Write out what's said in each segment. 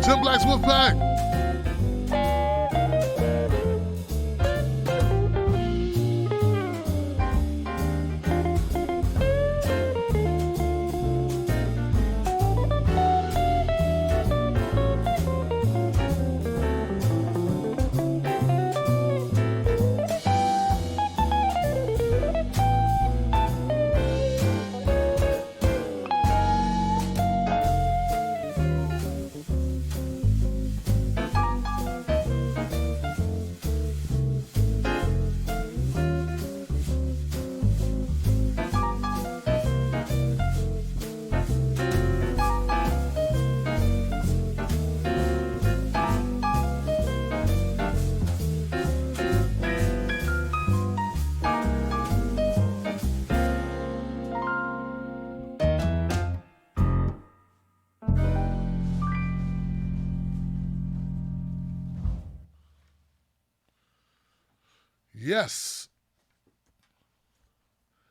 Tim Black's Wolfpack. Yes.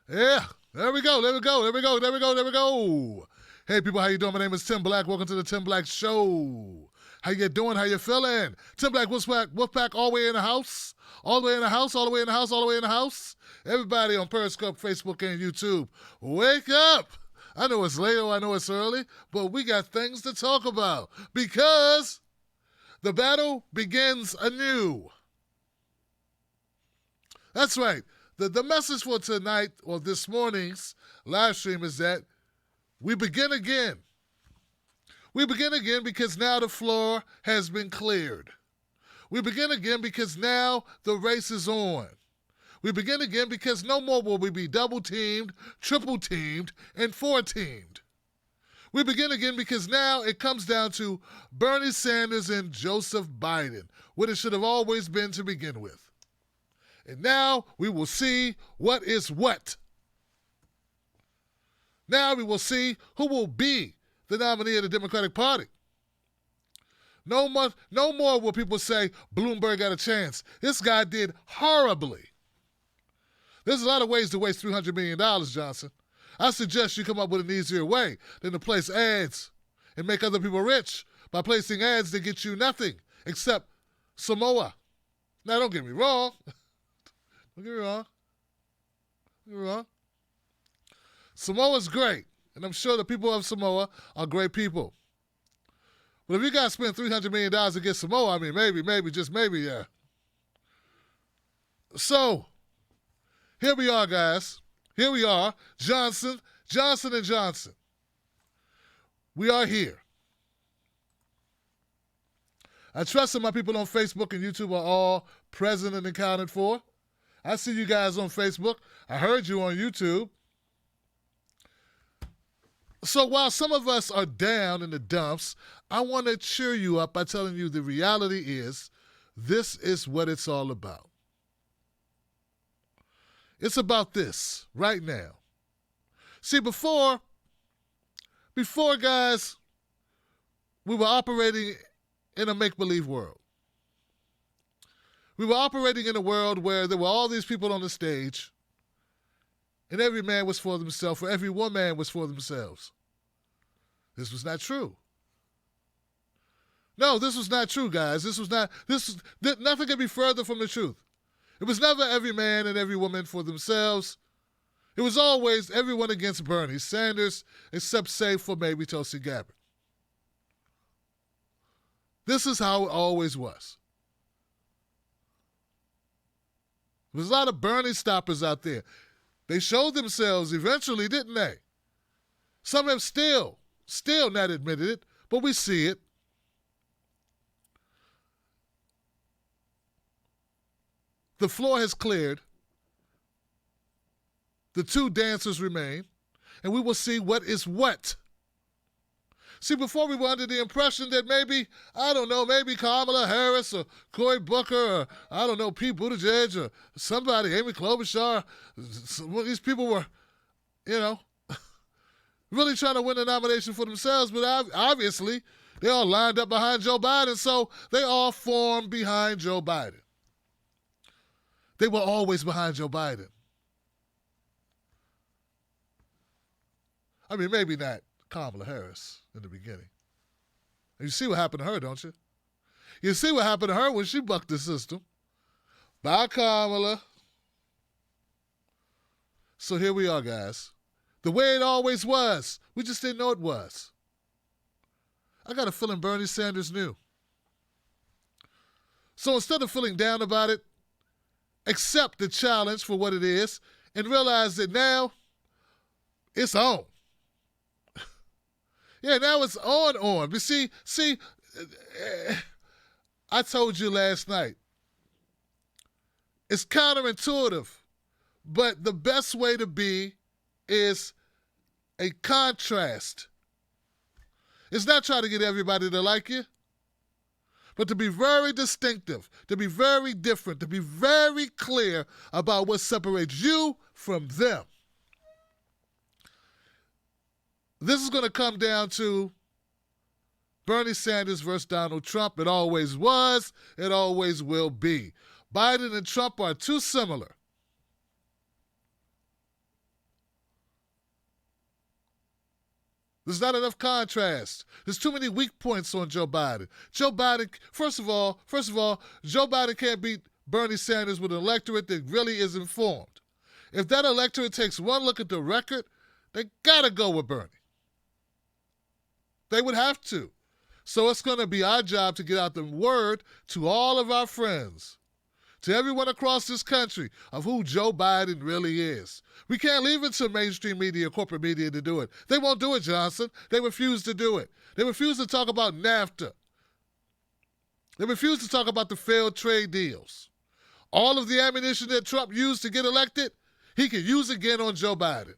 Yeah. There we go. There we go. There we go. There we go. There we go. Hey, people, how you doing? My name is Tim Black. Welcome to the Tim Black Show. How you doing? How you feeling? Tim Black, Wolfpack, all the way in the house. All the way in the house. All the way in the house. All the way in the house. Everybody on Periscope, Facebook, and YouTube, wake up. I know it's late or I know it's early, but we got things to talk about because the battle begins anew. That's right. The message for tonight or this morning's live stream is that we begin again. We begin again because now the floor has been cleared. We begin again because now the race is on. We begin again because no more will we be double-teamed, triple-teamed, and four-teamed. We begin again because now it comes down to Bernie Sanders and Joseph Biden, what it should have always been to begin with. And now we will see what is what. Now we will see who will be the nominee of the Democratic Party. No more will people say Bloomberg got a chance. This guy did horribly. There's a lot of ways to waste $300 million, Johnson. I suggest you come up with an easier way than to place ads and make other people rich by placing ads that get you nothing except Samoa. Now, don't get me wrong. Don't get me wrong. Don't get me wrong. Samoa's great, and I'm sure the people of Samoa are great people. But if you got to spend $300 million to get Samoa, I mean, maybe, just maybe, yeah. So, here we are, guys. Here we are, Johnson & Johnson. We are here. I trust that my people on Facebook and YouTube are all present and accounted for. I see you guys on Facebook. I heard you on YouTube. So while some of us are down in the dumps, I want to cheer you up by telling you the reality is this is what it's all about. It's about this right now. See, before, guys, we were operating in a make-believe world. We were operating in a world where there were all these people on the stage, and every man was for themselves, or every woman was for themselves. This was not true. No, this was not true, guys. Nothing could be further from the truth. It was never every man and every woman for themselves. It was always everyone against Bernie Sanders, except save for maybe Tulsi Gabbard. This is how it always was. There was a lot of Bernie stoppers out there. They showed themselves eventually, didn't they? Some have still not admitted it, but we see it. The floor has cleared. The two dancers remain, and we will see what is what. See, before we were under the impression that maybe Kamala Harris or Cory Booker or, Pete Buttigieg or somebody, Amy Klobuchar, some of these people were, really trying to win the nomination for themselves, but obviously they all lined up behind Joe Biden, so they all formed behind Joe Biden. They were always behind Joe Biden. I mean, maybe not Kamala Harris in the beginning. You see what happened to her, don't you? You see what happened to her when she bucked the system. Bye, Kamala. So here we are, guys. The way it always was. We just didn't know it was. I got a feeling Bernie Sanders knew. So instead of feeling down about it, accept the challenge for what it is and realize that now it's on. Yeah, now it's on. But see, I told you last night, it's counterintuitive, but the best way to be is a contrast. It's not trying to get everybody to like you, but to be very distinctive, to be very different, to be very clear about what separates you from them. This is going to come down to Bernie Sanders versus Donald Trump. It always was. It always will be. Biden and Trump are too similar. There's not enough contrast. There's too many weak points on Joe Biden. Joe Biden, first of all, Joe Biden can't beat Bernie Sanders with an electorate that really is informed. If that electorate takes one look at the record, they gotta go with Bernie. They would have to. So it's going to be our job to get out the word to all of our friends, to everyone across this country, of who Joe Biden really is. We can't leave it to mainstream media, corporate media to do it. They won't do it, Johnson. They refuse to do it. They refuse to talk about NAFTA. They refuse to talk about the failed trade deals. All of the ammunition that Trump used to get elected, he can use again on Joe Biden.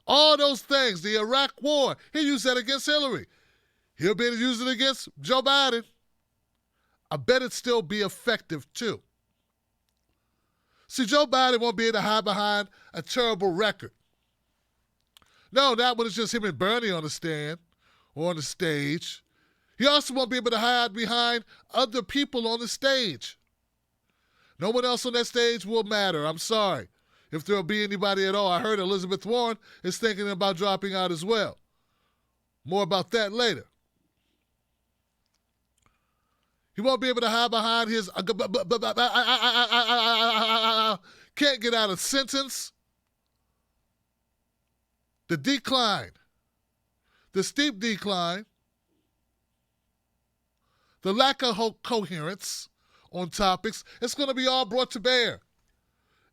All those things, the Iraq war, he used that against Hillary. He'll be able to use it against Joe Biden. I bet it'd still be effective too. See, Joe Biden won't be able to hide behind a terrible record. No, not when it's just him and Bernie on the stand or on the stage. He also won't be able to hide behind other people on the stage. No one else on that stage will matter. I'm sorry. If there'll be anybody at all. I heard Elizabeth Warren is thinking about dropping out as well. More about that later. He won't be able to hide behind his can't get out a sentence. The decline, the steep decline, the lack of coherence on topics, it's going to be all brought to bear.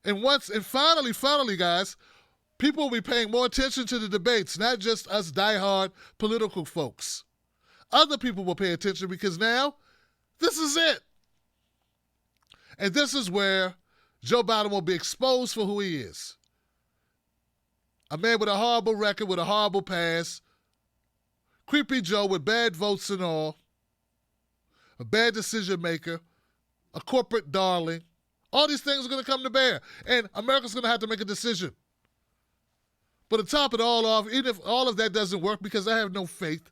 And finally, guys, people will be paying more attention to the debates, not just us diehard political folks. Other people will pay attention because now this is it. And this is where Joe Biden will be exposed for who he is. A man with a horrible record, with a horrible past, Creepy Joe with bad votes and all, a bad decision maker, a corporate darling. All these things are going to come to bear, and America's going to have to make a decision. But to top it all off, even if all of that doesn't work, because I have no faith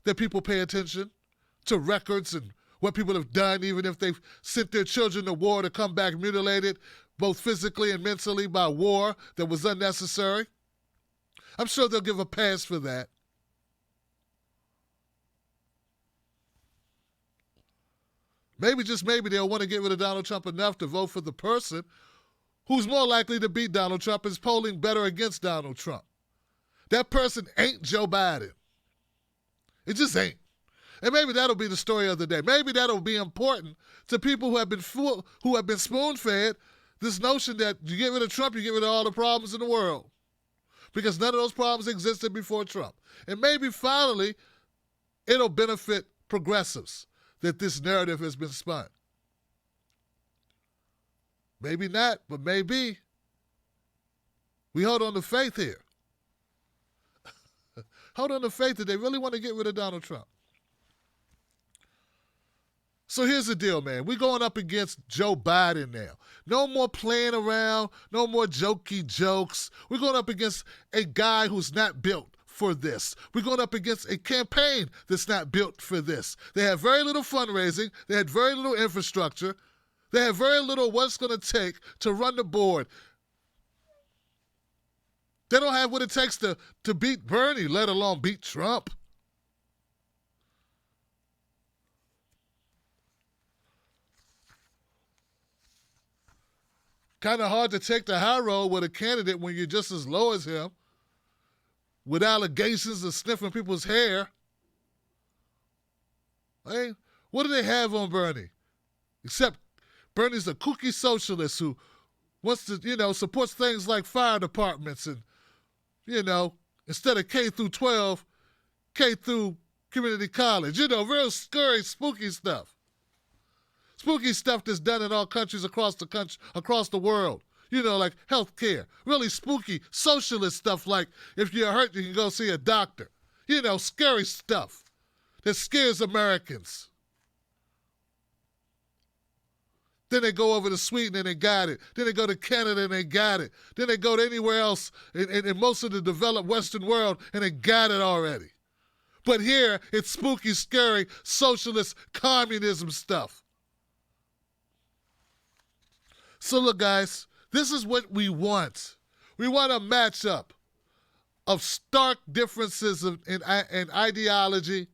that people pay attention to records and what people have done, even if they've sent their children to war to come back mutilated, both physically and mentally, by war that was unnecessary. I'm sure they'll give a pass for that. Maybe, just maybe, they'll want to get rid of Donald Trump enough to vote for the person who's more likely to beat Donald Trump, is polling better against Donald Trump. That person ain't Joe Biden. It just ain't. And maybe that'll be the story of the day. Maybe that'll be important to people who have been spoon-fed this notion that you get rid of Trump, you get rid of all the problems in the world. Because none of those problems existed before Trump. And maybe finally it'll benefit progressives that this narrative has been spun. Maybe not, but maybe. We hold on to faith here. Hold on to faith that they really want to get rid of Donald Trump. So here's the deal, man. We're going up against Joe Biden now. No more playing around, no more jokey jokes. We're going up against a guy who's not built for this. We're going up against a campaign that's not built for this. They have very little fundraising. They had very little infrastructure. They have very little what's going to take to run the board. They don't have what it takes to beat Bernie, let alone beat Trump. Kind of hard to take the high road with a candidate when you're just as low as him, with allegations of sniffing people's hair. Hey, what do they have on Bernie? Except Bernie's a kooky socialist who wants to, supports things like fire departments and, instead of K through 12, K through community college. Real scary, spooky stuff. Spooky stuff that's done in all countries across the world. Like healthcare. Really spooky socialist stuff like if you're hurt, you can go see a doctor. Scary stuff that scares Americans. Then they go over to Sweden and they got it. Then they go to Canada and they got it. Then they go to anywhere else in most of the developed Western world and they got it already. But here, it's spooky, scary, socialist communism stuff. So look, guys, this is what we want. We want a matchup of stark differences in ideology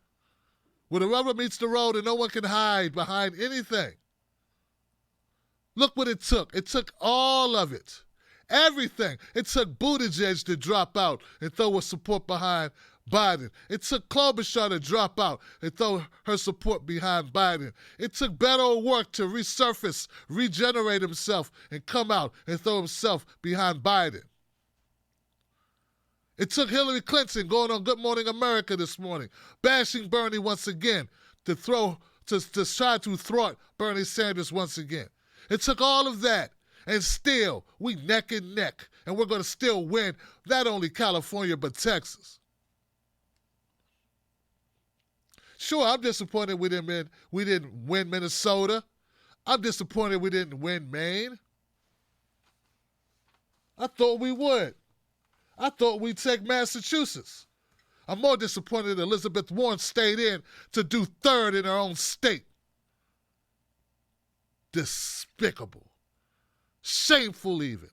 where the rubber meets the road and no one can hide behind anything. Look what it took. It took all of it. Everything. It took Buttigieg to drop out and throw her support behind Biden. It took Klobuchar to drop out and throw her support behind Biden. It took Beto O'Rourke to resurface, regenerate himself, and come out and throw himself behind Biden. It took Hillary Clinton going on Good Morning America this morning, bashing Bernie once again to try to thwart Bernie Sanders once again. It took all of that, and still, we neck and neck, and we're going to still win not only California, but Texas. Sure, I'm disappointed we didn't win Minnesota. I'm disappointed we didn't win Maine. I thought we would. I thought we'd take Massachusetts. I'm more disappointed that Elizabeth Warren stayed in to do third in her own state. Despicable. Shameful even.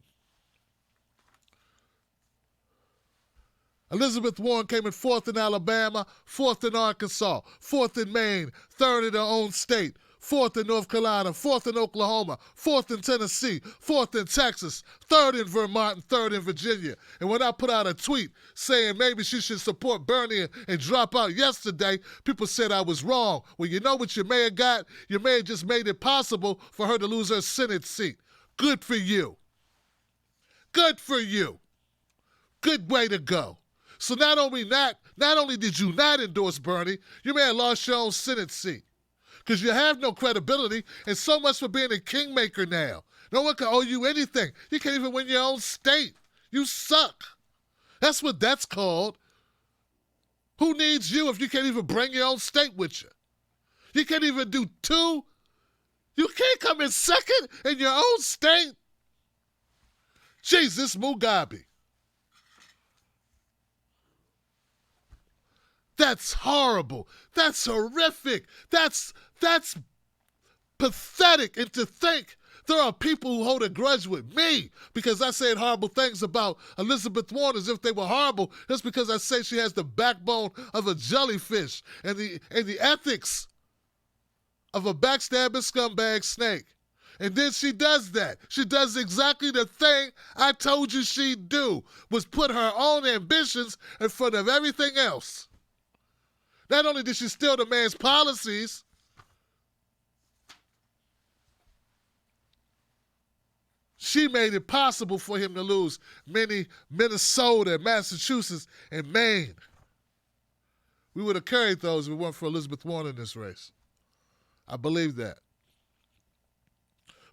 Elizabeth Warren came in fourth in Alabama, fourth in Arkansas, fourth in Maine, third in her own state, fourth in North Carolina, fourth in Oklahoma, fourth in Tennessee, fourth in Texas, third in Vermont, and third in Virginia. And when I put out a tweet saying maybe she should support Bernie and drop out yesterday, people said I was wrong. Well, you know what you may have got? You may have just made it possible for her to lose her Senate seat. Good for you. Good for you. Good way to go. So not only did you not endorse Bernie, you may have lost your own Senate seat because you have no credibility, and so much for being a kingmaker now. No one can owe you anything. You can't even win your own state. You suck. That's what that's called. Who needs you if you can't even bring your own state with you? You can't even do two. You can't come in second in your own state. Jesus, Mugabe. That's horrible. That's horrific. That's pathetic. And to think there are people who hold a grudge with me because I said horrible things about Elizabeth Warren as if they were horrible just because I say she has the backbone of a jellyfish and the ethics of a backstabbing scumbag snake. And then she does that. She does exactly the thing I told you she'd do, was put her own ambitions in front of everything else. Not only did she steal the man's policies, she made it possible for him to lose Minnesota, Massachusetts, and Maine. We would have carried those if it weren't for Elizabeth Warren in this race. I believe that.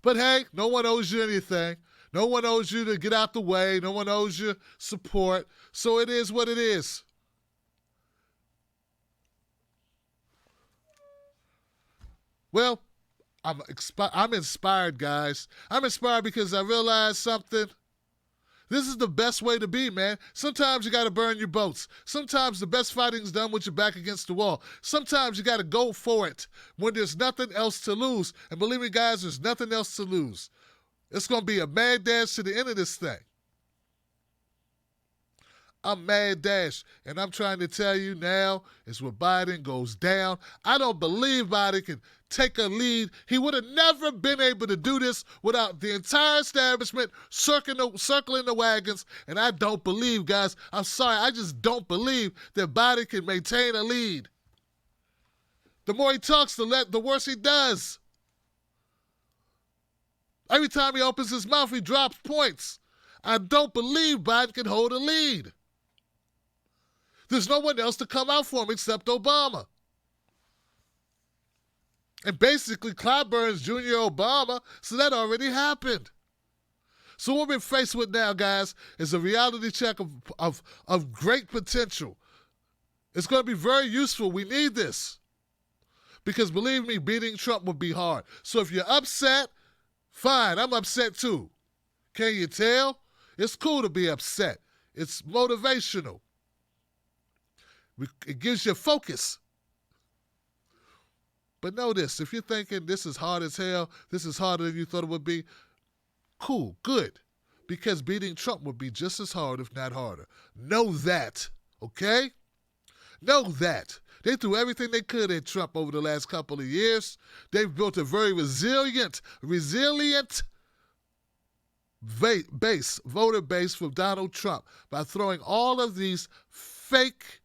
But hey, no one owes you anything. No one owes you to get out the way. No one owes you support. So it is what it is. Well, I'm inspired, guys. I'm inspired because I realized something. This is the best way to be, man. Sometimes you got to burn your boats. Sometimes the best fighting is done with your back against the wall. Sometimes you got to go for it when there's nothing else to lose. And believe me, guys, there's nothing else to lose. It's going to be a mad dash to the end of this thing. I'm mad dash. And I'm trying to tell you now is when Biden goes down. I don't believe Biden can take a lead. He would have never been able to do this without the entire establishment circling the wagons. And I don't believe, guys, I'm sorry, I just don't believe that Biden can maintain a lead. The more he talks, the worse he does. Every time he opens his mouth, he drops points. I don't believe Biden can hold a lead. There's no one else to come out for him except Obama. And basically, Clyburn Jr. Obama, so that already happened. So what we're faced with now, guys, is a reality check of great potential. It's going to be very useful. We need this. Because believe me, beating Trump would be hard. So if you're upset, fine, I'm upset too. Can you tell? It's cool to be upset. It's motivational. It gives you focus. But know this, if you're thinking this is hard as hell, this is harder than you thought it would be, cool, good. Because beating Trump would be just as hard, if not harder. Know that, okay? Know that. They threw everything they could at Trump over the last couple of years. They've built a very resilient voter base for Donald Trump by throwing all of these fake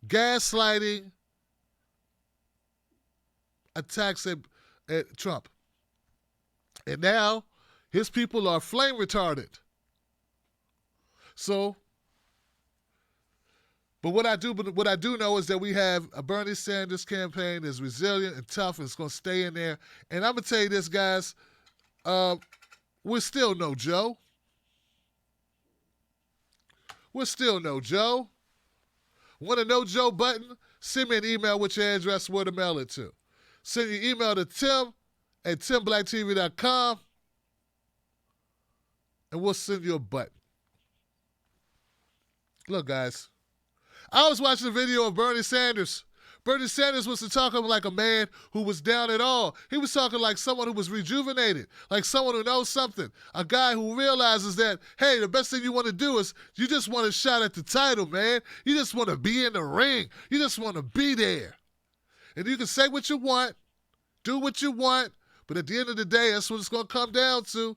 gaslighting attacks at Trump. And now his people are flame retarded. So, but what I do know is that we have a Bernie Sanders campaign that's resilient and tough and it's going to stay in there. And I'm going to tell you this, guys, we're still no Joe. We're still no Joe. Want a no Joe button? Send me an email with your address where to mail it to. Send your email to tim@timblacktv.com and we'll send you a button. Look, guys, I was watching a video of Bernie Sanders. Bernie Sanders was talking like a man who was down at all. He was talking like someone who was rejuvenated, like someone who knows something, a guy who realizes that, hey, the best thing you want to do is you just want a shot at the title, man. You just want to be in the ring. You just want to be there. And you can say what you want, do what you want, but at the end of the day, that's what it's going to come down to.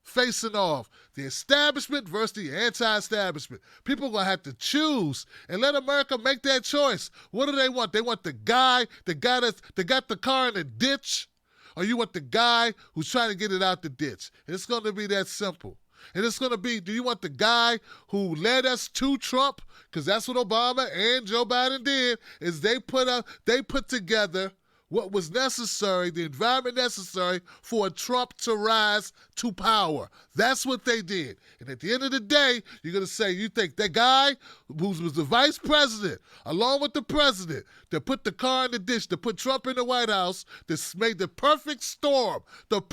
Facing off the establishment versus the anti-establishment. People are going to have to choose and let America make that choice. What do they want? They want the guy that got the car in the ditch, or you want the guy who's trying to get it out the ditch? And it's going to be that simple. And it's going to be, do you want the guy who led us to Trump? Because that's what Obama and Joe Biden did, is they put together what was necessary, the environment necessary for Trump to rise to power. That's what they did. And at the end of the day, you're going to say, you think that guy who was the vice president, along with the president, that put the car in the ditch, to put Trump in the White House, that made the perfect storm of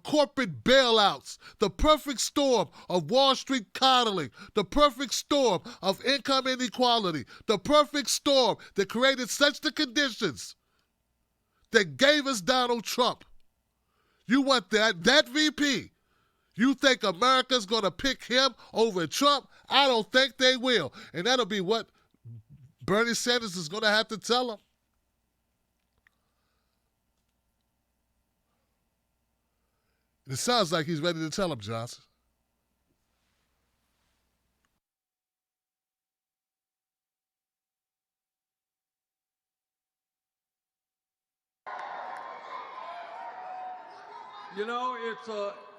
corporate bailouts, the perfect storm of Wall Street coddling, the perfect storm of income inequality, the perfect storm that created such the conditions that gave us Donald Trump. You want that VP? You think America's going to pick him over Trump? I don't think they will. And that'll be what Bernie Sanders is going to have to tell them. It sounds like he's ready to tell him, Johnson. You know,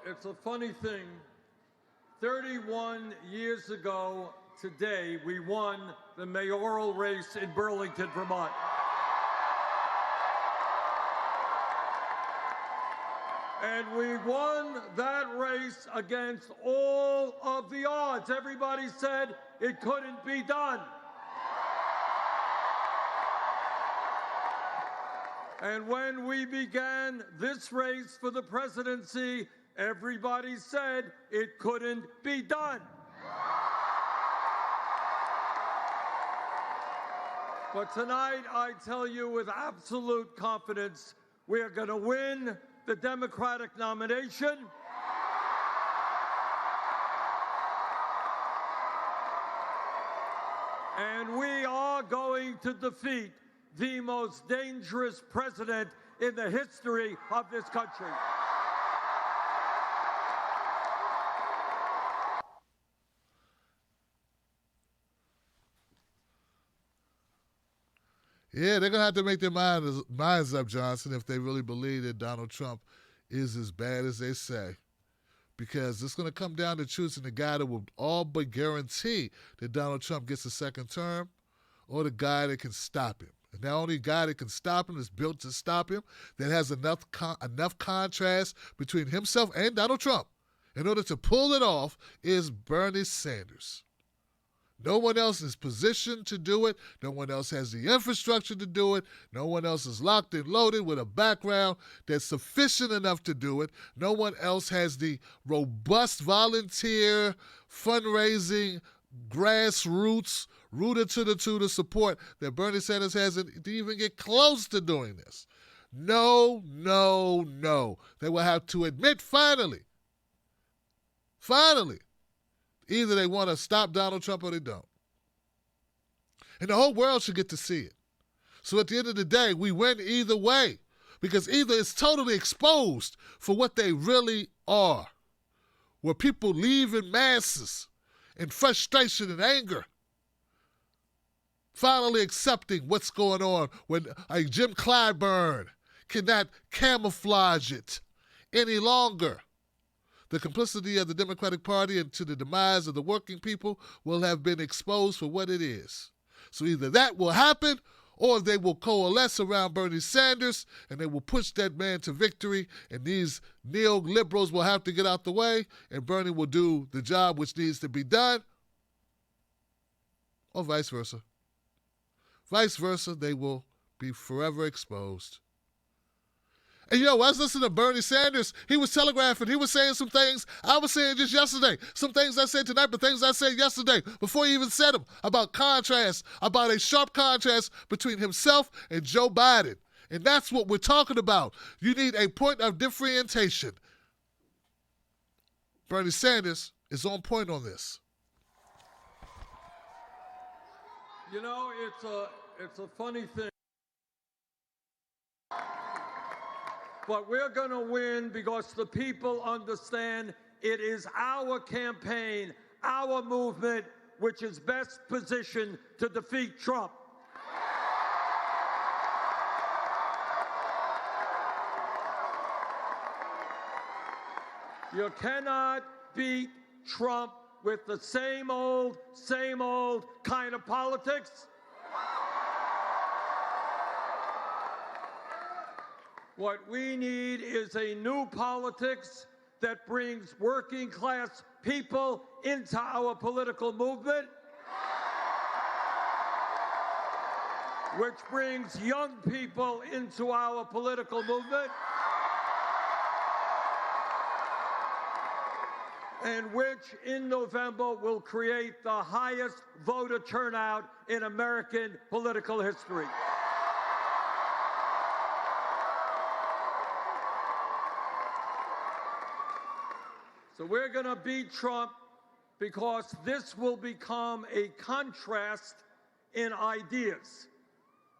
it's a funny thing. 31 years ago today, we won the mayoral race in Burlington, Vermont. And we won that race against all of the odds. Everybody said it couldn't be done. And when we began this race for the presidency, everybody said it couldn't be done. But tonight, I tell you with absolute confidence, we are going to win the Democratic nomination. And we are going to defeat the most dangerous president in the history of this country. Yeah, they're going to have to make their minds up, Johnson, if they really believe that Donald Trump is as bad as they say. Because it's going to come down to choosing the guy that will all but guarantee that Donald Trump gets a second term, or the guy that can stop him. And the only guy that can stop him, is built to stop him, that has enough contrast between himself and Donald Trump in order to pull it off, is Bernie Sanders. No one else is positioned to do it. No one else has the infrastructure to do it. No one else is locked and loaded with a background that's sufficient enough to do it. No one else has the robust volunteer, fundraising, grassroots, rooted to the tutor support that Bernie Sanders hasn't to even get close to doing this. No. They will have to admit finally, either they want to stop Donald Trump or they don't. And the whole world should get to see it. So at the end of the day, we win either way, because either it's totally exposed for what they really are, where people leave in masses in frustration and anger, finally accepting what's going on when Jim Clyburn cannot camouflage it any longer. The complicity of the Democratic Party and to the demise of the working people will have been exposed for what it is. So either that will happen, or they will coalesce around Bernie Sanders and they will push that man to victory, and these neoliberals will have to get out the way, and Bernie will do the job which needs to be done, or vice versa. Vice versa, they will be forever exposed. And I was listening to Bernie Sanders. He was telegraphing. He was saying some things I was saying just yesterday. Some things I said tonight, but things I said yesterday before he even said them, about contrast, about a sharp contrast between himself and Joe Biden. And that's what we're talking about. You need a point of differentiation. Bernie Sanders is on point on this. It's a funny thing. But we're going to win because the people understand it is our campaign, our movement, which is best positioned to defeat Trump. You cannot beat Trump with the same old kind of politics. What we need is a new politics that brings working class people into our political movement, which brings young people into our political movement, and which in November will create the highest voter turnout in American political history. So we're going to beat Trump because this will become a contrast in ideas.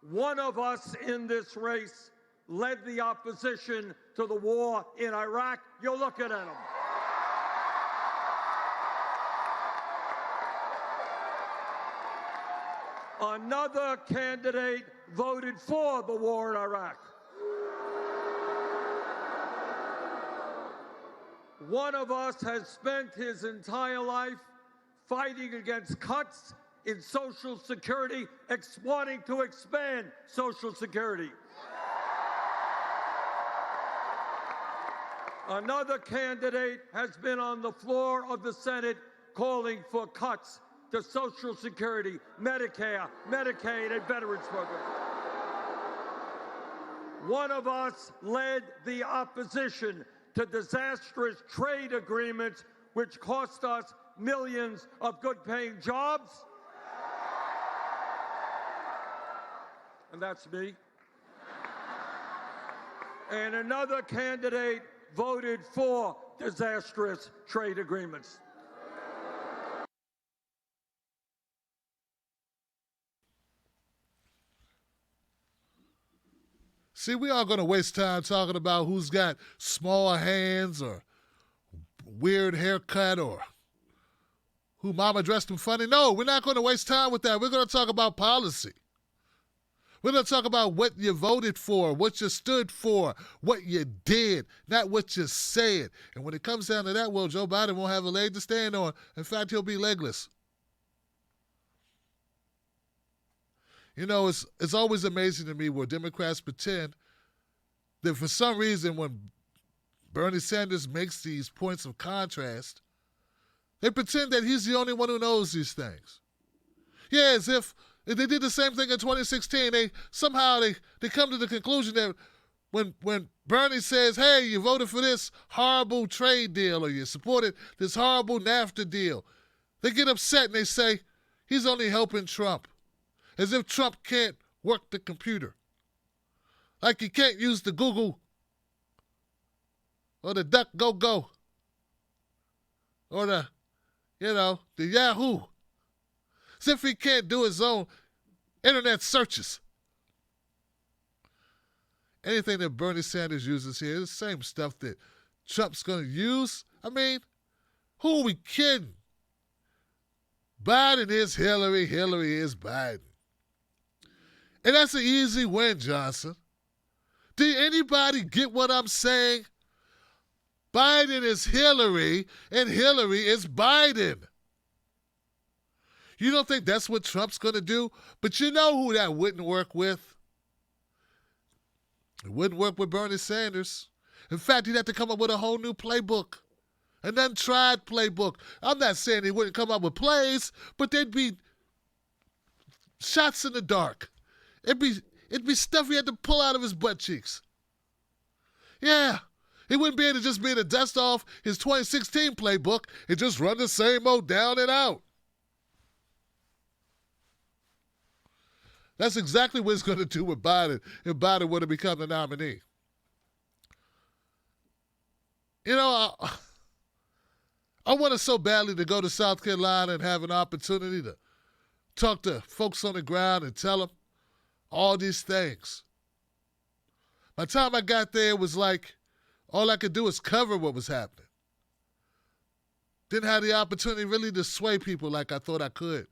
One of us in this race led the opposition to the war in Iraq. You're looking at him. Another candidate voted for the war in Iraq. One of us has spent his entire life fighting against cuts in Social Security, wanting to expand Social Security. Another candidate has been on the floor of the Senate calling for cuts to Social Security, Medicare, Medicaid, and Veterans Program. One of us led the opposition to disastrous trade agreements which cost us millions of good-paying jobs. And that's me. And another candidate voted for disastrous trade agreements. See, we are going to waste time talking about who's got small hands or weird haircut or who mama dressed him funny. No, we're not going to waste time with that. We're going to talk about policy. We're going to talk about what you voted for, what you stood for, what you did, not what you said. And when it comes down to that, well, Joe Biden won't have a leg to stand on. In fact, he'll be legless. You know, it's always amazing to me where Democrats pretend that for some reason when Bernie Sanders makes these points of contrast, they pretend that he's the only one who knows these things. Yeah, as if they did the same thing in 2016. They come to the conclusion that when Bernie says, hey, you voted for this horrible trade deal or you supported this horrible NAFTA deal, they get upset and they say, he's only helping Trump. As if Trump can't work the computer. Like he can't use the Google or the DuckDuckGo or the Yahoo. As if he can't do his own internet searches. Anything that Bernie Sanders uses here is the same stuff that Trump's going to use. I mean, who are we kidding? Biden is Hillary. Hillary is Biden. And that's an easy win, Johnson. Did anybody get what I'm saying? Biden is Hillary, and Hillary is Biden. You don't think that's what Trump's going to do? But you know who that wouldn't work with? It wouldn't work with Bernie Sanders. In fact, he'd have to come up with a whole new playbook, an untried playbook. I'm not saying he wouldn't come up with plays, but they'd be shots in the dark. It'd be stuff he had to pull out of his butt cheeks. Yeah, he wouldn't be able to just be able to dust off his 2016 playbook and just run the same old down and out. That's exactly what he's going to do with Biden if Biden were to become the nominee. You know, I wanted so badly to go to South Carolina and have an opportunity to talk to folks on the ground and tell them all these things. By the time I got there, it was like all I could do was cover what was happening. Didn't have the opportunity really to sway people like I thought I could.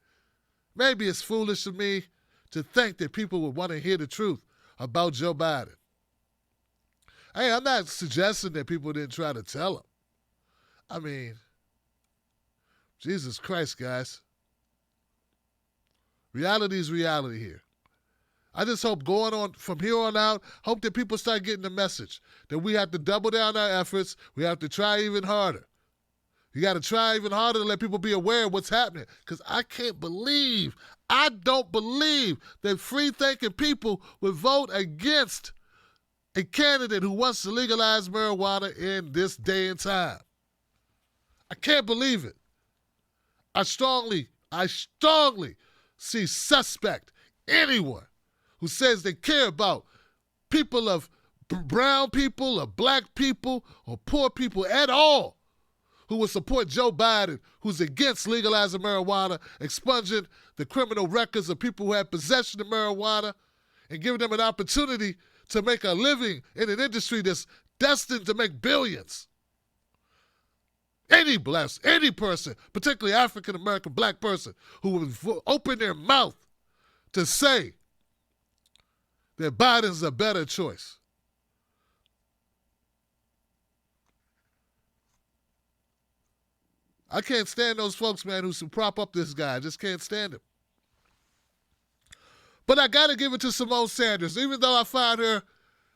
Maybe it's foolish of me to think that people would want to hear the truth about Joe Biden. Hey, I'm not suggesting that people didn't try to tell him. I mean, Jesus Christ, guys. Reality is reality here. I just hope going on from here on out, hope that people start getting the message that we have to double down our efforts. We have to try even harder. You got to try even harder to let people be aware of what's happening. Because I don't believe that free-thinking people would vote against a candidate who wants to legalize marijuana in this day and time. I can't believe it. I strongly see suspect anyone who says they care about people of brown people or black people or poor people at all who will support Joe Biden, who's against legalizing marijuana, expunging the criminal records of people who have possession of marijuana, and giving them an opportunity to make a living in an industry that's destined to make billions. Any person, particularly African-American black person, who would open their mouth to say that Biden's a better choice. I can't stand those folks, man, who prop up this guy. I just can't stand him. But I got to give it to Simone Sanders, even though I find her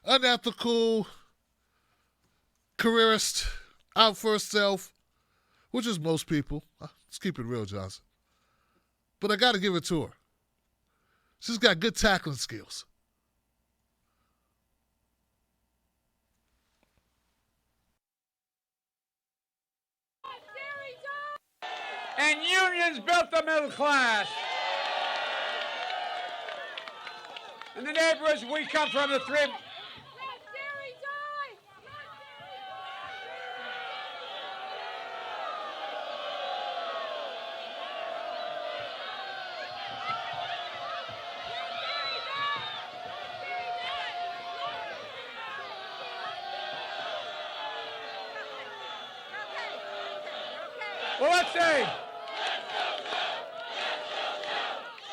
unethical, careerist, out for herself, which is most people. Let's keep it real, Johnson. But I got to give it to her. She's got good tackling skills. And unions built the middle class. In the neighborhoods we come from, the three... Well, let's see.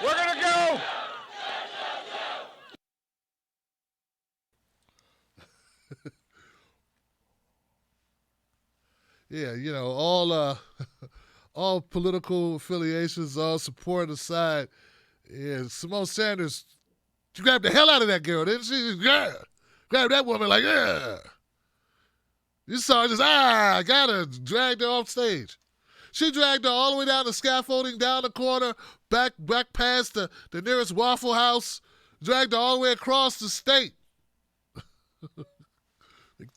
We're going to go. Yeah, you know, all political affiliations, all support aside, yeah, Simone Sanders, she grabbed the hell out of that girl, didn't she? Yeah. Grabbed that woman like, yeah. You saw her just, got her, dragged her off stage. She dragged her all the way down the scaffolding, down the corner, back past the nearest Waffle House, dragged her all the way across the state.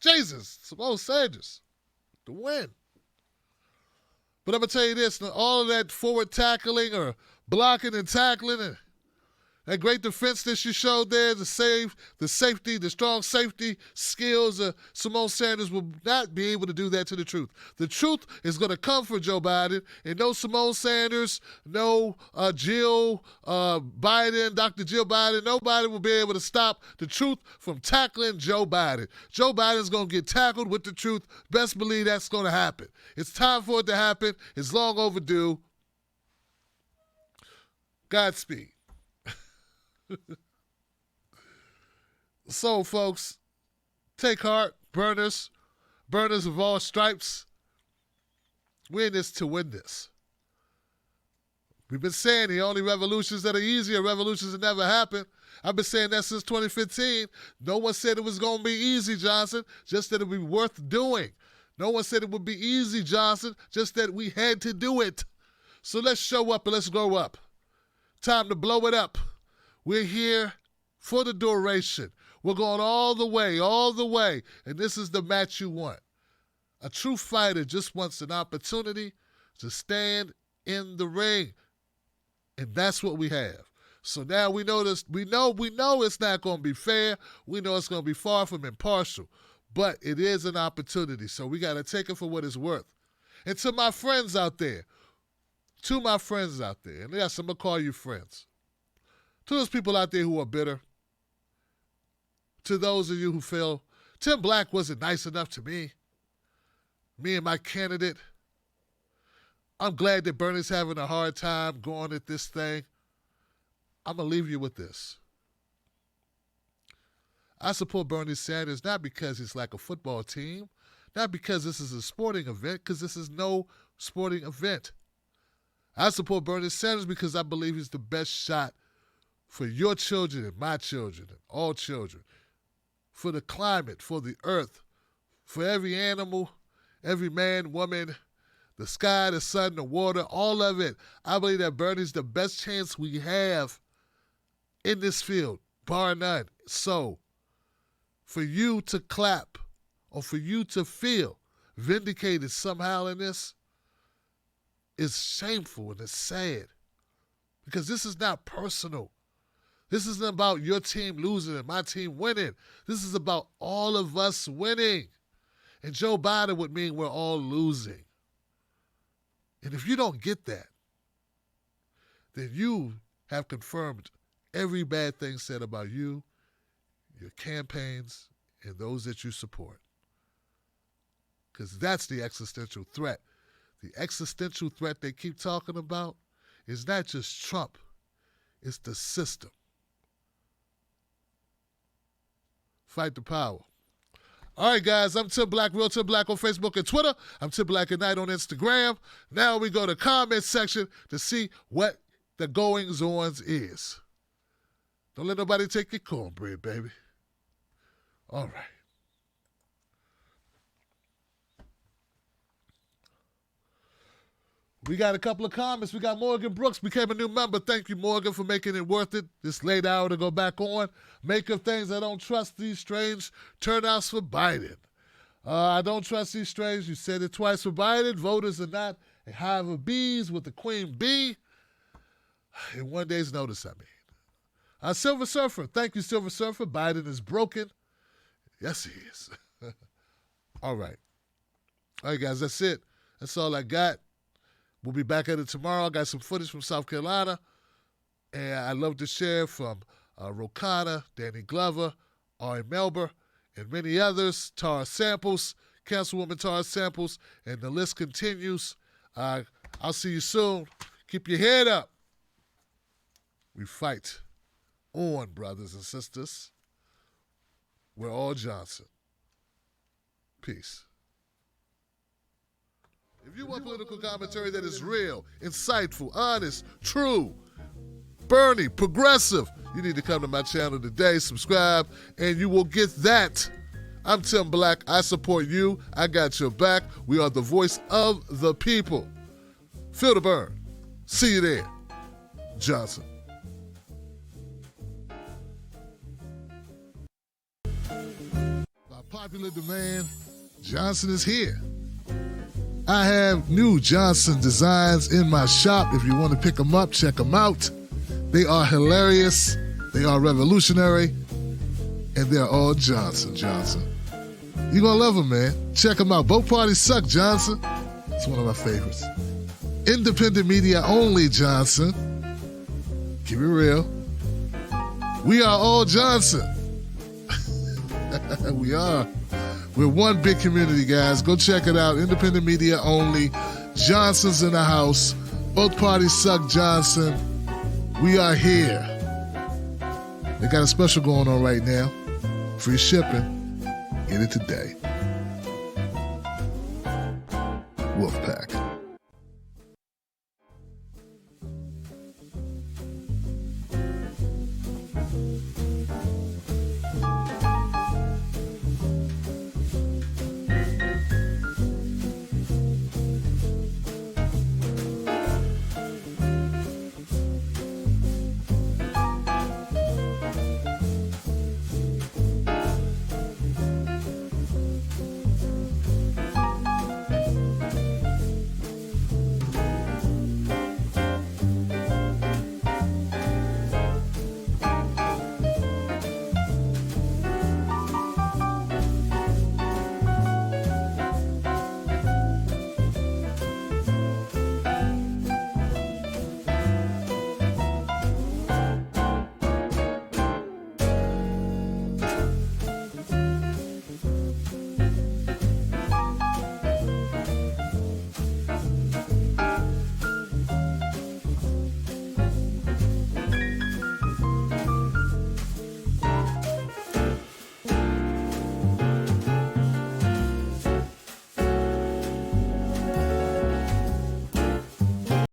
Jesus, Simone Sanders, the win. But I'm going to tell you this, all of that forward tackling or blocking and tackling and that great defense that she showed there, the safety, the strong safety skills, Simone Sanders will not be able to do that to the truth. The truth is going to come for Joe Biden, and no Simone Sanders, no Jill Biden, Dr. Jill Biden, nobody will be able to stop the truth from tackling Joe Biden. Joe Biden's going to get tackled with the truth. Best believe that's going to happen. It's time for it to happen. It's long overdue. Godspeed. So, folks, take heart, burners of all stripes. We're in this to win this. We've been saying the only revolutions that are easy are revolutions that never happen. I've been saying that since 2015. No one said it was going to be easy, Johnson, just that it would be worth doing. No one said it would be easy, Johnson, just that we had to do it. So let's show up and let's grow up. Time to blow it up. We're here for the duration. We're going all the way, and this is the match you want. A true fighter just wants an opportunity to stand in the ring, and that's what we have. So now we know this. We know it's not going to be fair. We know it's going to be far from impartial, but it is an opportunity, so we got to take it for what it's worth. And to my friends out there, and yes, I'm going to call you friends. To those people out there who are bitter, to those of you who feel Tim Black wasn't nice enough to me and my candidate, I'm glad that Bernie's having a hard time going at this thing. I'm going to leave you with this. I support Bernie Sanders not because he's like a football team, not because this is a sporting event, because this is no sporting event. I support Bernie Sanders because I believe he's the best shot for your children and my children and all children, for the climate, for the earth, for every animal, every man, woman, the sky, the sun, the water, all of it. I believe that Bernie's the best chance we have in this field, bar none. So, for you to clap or for you to feel vindicated somehow in this is shameful and it's sad, because this is not personal. This isn't about your team losing and my team winning. This is about all of us winning. And Joe Biden would mean we're all losing. And if you don't get that, then you have confirmed every bad thing said about you, your campaigns, and those that you support. Because that's the existential threat. The existential threat they keep talking about is not just Trump, it's the system. Fight the power. All right, guys, I'm Tim Black, Real Tim Black on Facebook and Twitter. I'm Tim Black at Night on Instagram. Now we go to comment section to see what the goings-ons is. Don't let nobody take your cornbread, baby. All right. We got a couple of comments. We got Morgan Brooks became a new member. Thank you, Morgan, for making it worth it this late hour to go back on. Make of things I don't trust these strange turnouts for Biden. I don't trust these strange. You said it twice for Biden. Voters are not a hive of bees with the queen bee. In one day's notice, I mean. Silver Surfer. Thank you, Silver Surfer. Biden is broken. Yes, he is. All right. All right, guys, that's it. That's all I got. We'll be back at it tomorrow. I got some footage from South Carolina, and I'd love to share from Ro Khanna, Danny Glover, Ari Melber, and many others, Tara Samples, Councilwoman Tara Samples, and the list continues. I'll see you soon. Keep your head up. We fight on, brothers and sisters. We're all Johnson. Peace. If you want political commentary that is real, insightful, honest, true, Bernie, progressive, you need to come to my channel today, subscribe, and you will get that. I'm Tim Black. I support you. I got your back. We are the voice of the people. Feel the burn. See you there. Johnson. By popular demand, Johnson is here. I have new Johnson designs in my shop. If you want to pick them up, check them out. They are hilarious. They are revolutionary. And they're all Johnson. You're going to love them, man. Check them out. Both parties suck, Johnson. It's one of my favorites. Independent media only, Johnson. Keep it real. We are all Johnson. We are. We're one big community, guys. Go check it out. Independent media only. Johnson's in the house. Both parties suck, Johnson. We are here. They got a special going on right now. Free shipping. Get it today. Wolfpack.